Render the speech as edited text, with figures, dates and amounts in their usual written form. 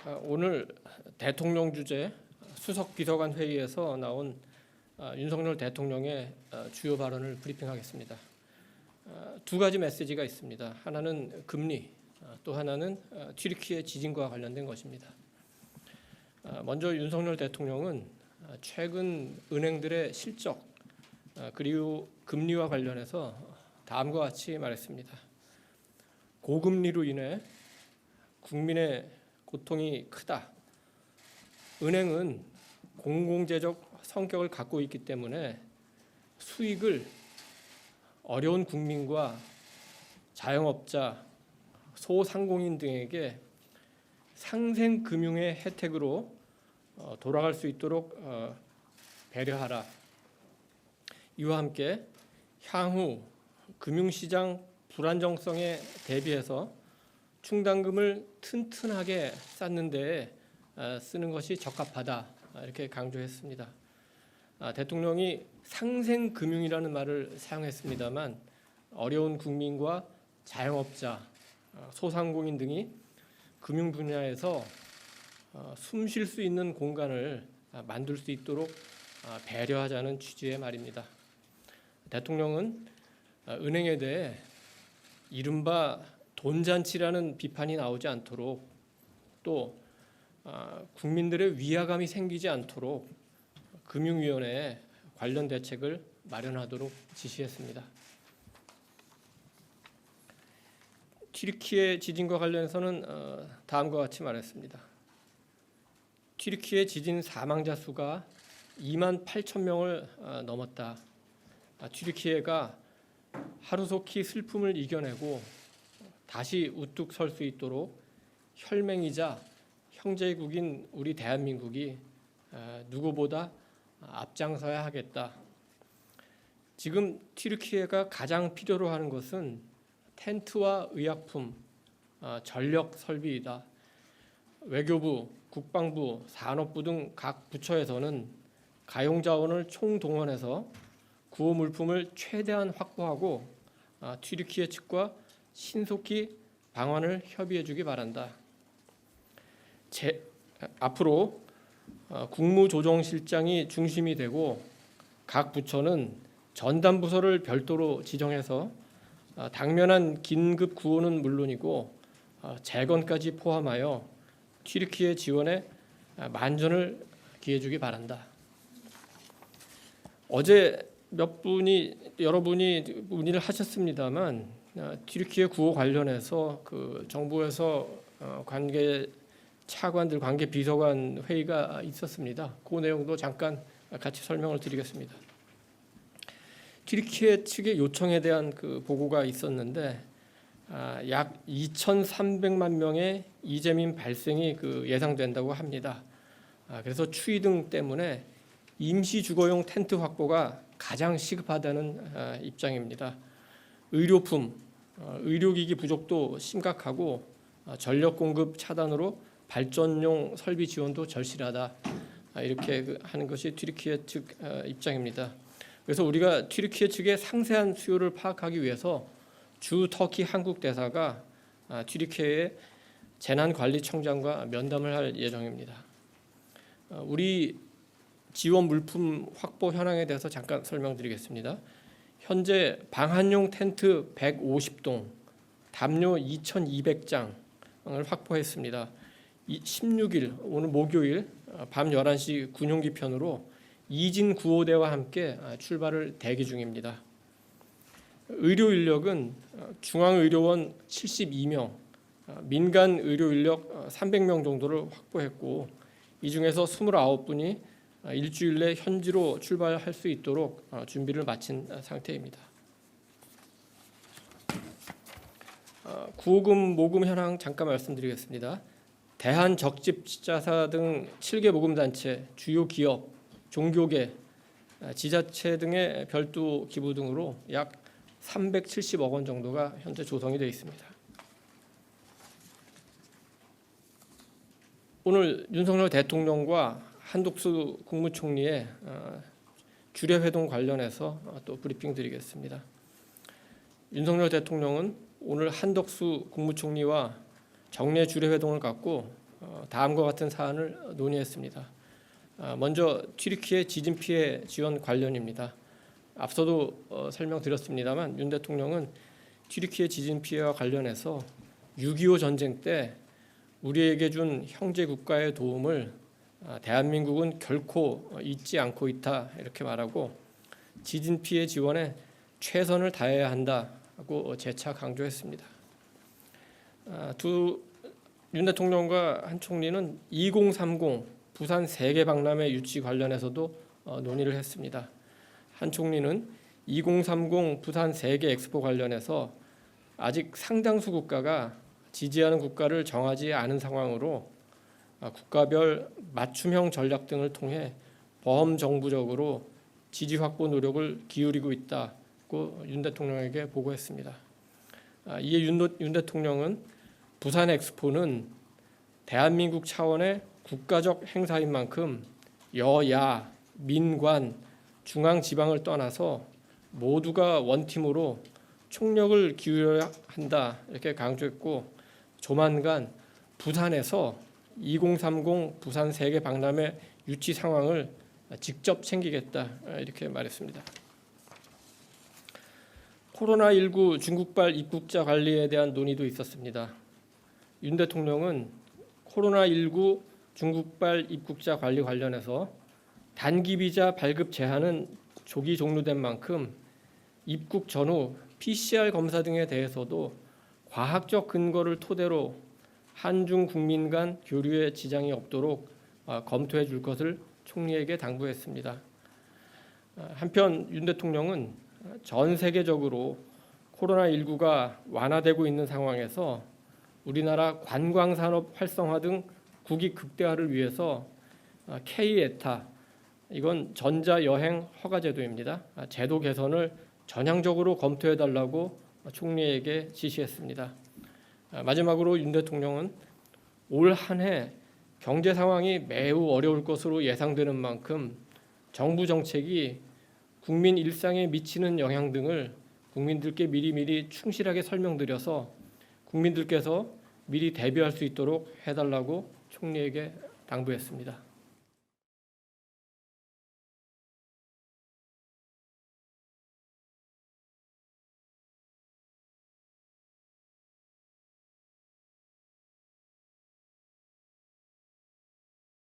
오늘 대통령 주재 수석 비서관 회의에서 나온 윤석열 대통령의 주요 발언을 브리핑하겠습니다. 두 가지 메시지가 있습니다. 하나는 금리, 또 하나는 튀르키예 지진과 관련된 것입니다. 먼저 윤석열 대통령은 최근 은행들의 실적 그리고 금리와 관련해서 다음과 같이 말했습니다. 고금리로 인해 국민의 고통이 크다. 은행은 공공재적 성격을 갖고 있기 때문에 수익을 어려운 국민과 자영업자, 소상공인 등에게 상생금융의 혜택으로 돌아갈 수 있도록 배려하라. 이와 함께 향후 금융시장 불안정성에 대비해서 충당금을 튼튼하게 쌓는 데에 쓰는 것이 적합하다, 이렇게 강조했습니다. 대통령이 상생금융이라는 말을 사용했습니다만 어려운 국민과 자영업자, 소상공인 등이 금융 분야에서 숨 쉴 수 있는 공간을 만들 수 있도록 배려하자는 취지의 말입니다. 대통령은 은행에 대해 이른바 돈잔치라는 비판이 나오지 않도록, 또 국민들의 위화감이 생기지 않도록 금융위원회에 관련 대책을 마련하도록 지시했습니다. 튀르키예 지진과 관련해서는 다음과 같이 말했습니다. 튀르키예 지진 사망자 수가 2만 8천 명을 넘었다. 튀르키예가 하루속히 슬픔을 이겨내고 다시 우뚝 설 수 있도록 혈맹이자 형제국인 우리 대한민국이 누구보다 앞장서야 하겠다. 지금 튀르키예가 가장 필요로 하는 것은 텐트와 의약품, 전력 설비이다. 외교부, 국방부, 산업부 등 각 부처에서는 가용자원을 총동원해서 구호 물품을 최대한 확보하고 튀르키예 측과 신속히 방안을 협의해 주기 바란다. 앞으로 국무조정실장이 중심이 되고 각 부처는 전담 부서를 별도로 지정해서 당면한 긴급 구호는 물론이고 재건까지 포함하여 튀르키예 지원에 만전을 기해 주기 바란다. 어제 여러분이 문의를 하셨습니다만 튀르키예 구호 관련해서 정부에서 관계 차관들, 관계 비서관 회의가 있었습니다. 그 내용도 잠깐 같이 설명을 드리겠습니다. 튀르키예 측의 요청에 대한 보고가 있었는데 약 2,300만 명의 이재민 발생이 예상된다고 합니다. 그래서 추위 등 때문에 임시 주거용 텐트 확보가 가장 시급하다는 입장입니다. 의료품, 의료기기 부족도 심각하고 전력 공급 차단으로 발전용 설비 지원도 절실하다. 이렇게 하는 것이 튀르키예 측 입장입니다. 그래서 우리가 튀르키예 측의 상세한 수요를 파악하기 위해서 주 터키 한국 대사가 튀르키예의 재난관리청장과 면담을 할 예정입니다. 우리 지원 물품 확보 현황에 대해서 잠깐 설명드리겠습니다. 현재 방한용 텐트 150동, 담요 2,200장을 확보했습니다. 16일 오늘 목요일 밤 11시 군용기 편으로 이진 구호대와 함께 출발을 대기 중입니다. 의료 인력은 중앙의료원 72명, 민간 의료 인력 300명 정도를 확보했고 이 중에서 29분이 일주일 내 현지로 출발할 수 있도록 준비를 마친 상태입니다. 구호금 모금 현황 잠깐 말씀드리겠습니다. 대한적집자사 등 7개 모금단체, 주요 기업, 종교계, 지자체 등의 별도 기부 등으로 약 370억 원 정도가 현재 조성이 되어 있습니다. 오늘 윤석열 대통령과 한덕수 국무총리의 주례회동 관련해서 또 브리핑 드리겠습니다. 윤석열 대통령은 오늘 한덕수 국무총리와 정례 주례회동을 갖고 다음과 같은 사안을 논의했습니다. 먼저 튀르키예 지진 피해 지원 관련입니다. 앞서도 설명드렸습니다만 윤 대통령은 튀르키예 지진 피해와 관련해서 6.25 전쟁 때 우리에게 준 형제 국가의 도움을 대한민국은 결코 잊지 않고 있다 이렇게 말하고 지진 피해 지원에 최선을 다해야 한다고 재차 강조했습니다. 윤 대통령과 한 총리는 2030 부산 세계 박람회 유치 관련해서도 논의를 했습니다. 한 총리는 2030 부산 세계 엑스포 관련해서 아직 상당수 국가가 지지하는 국가를 정하지 않은 상황으로 국가별 맞춤형 전략 등을 통해 범정부적으로 지지 확보 노력을 기울이고 있다고 윤 대통령에게 보고했습니다. 이에 윤 대통령은 부산 엑스포는 대한민국 차원의 국가적 행사인 만큼 여야, 민관, 중앙, 지방을 떠나서 모두가 원팀으로 총력을 기울여야 한다 이렇게 강조했고 조만간 부산에서 2030 부산 세계 박람회 유치 상황을 직접 챙기겠다 이렇게 말했습니다. 코로나19 중국발 입국자 관리에 대한 논의도 있었습니다. 윤 대통령은 코로나19 중국발 입국자 관리 관련해서 단기 비자 발급 제한은 조기 종료된 만큼 입국 전후 PCR 검사 등에 대해서도 과학적 근거를 토대로 한중 국민 간 교류에 지장이 없도록 검토해 줄 것을 총리에게 당부했습니다. 한편 윤 대통령은 전 세계적으로 코로나19가 완화되고 있는 상황에서 우리나라 관광산업 활성화 등 국익 극대화를 위해서 K-에타 이건 전자여행 허가제도입니다. 제도 개선을 전향적으로 검토해달라고 총리에게 지시했습니다. 마지막으로 윤 대통령은 올 한 해 경제 상황이 매우 어려울 것으로 예상되는 만큼 정부 정책이 국민 일상에 미치는 영향 등을 국민들께 미리미리 충실하게 설명드려서 국민들께서 미리 대비할 수 있도록 해달라고 총리에게 당부했습니다.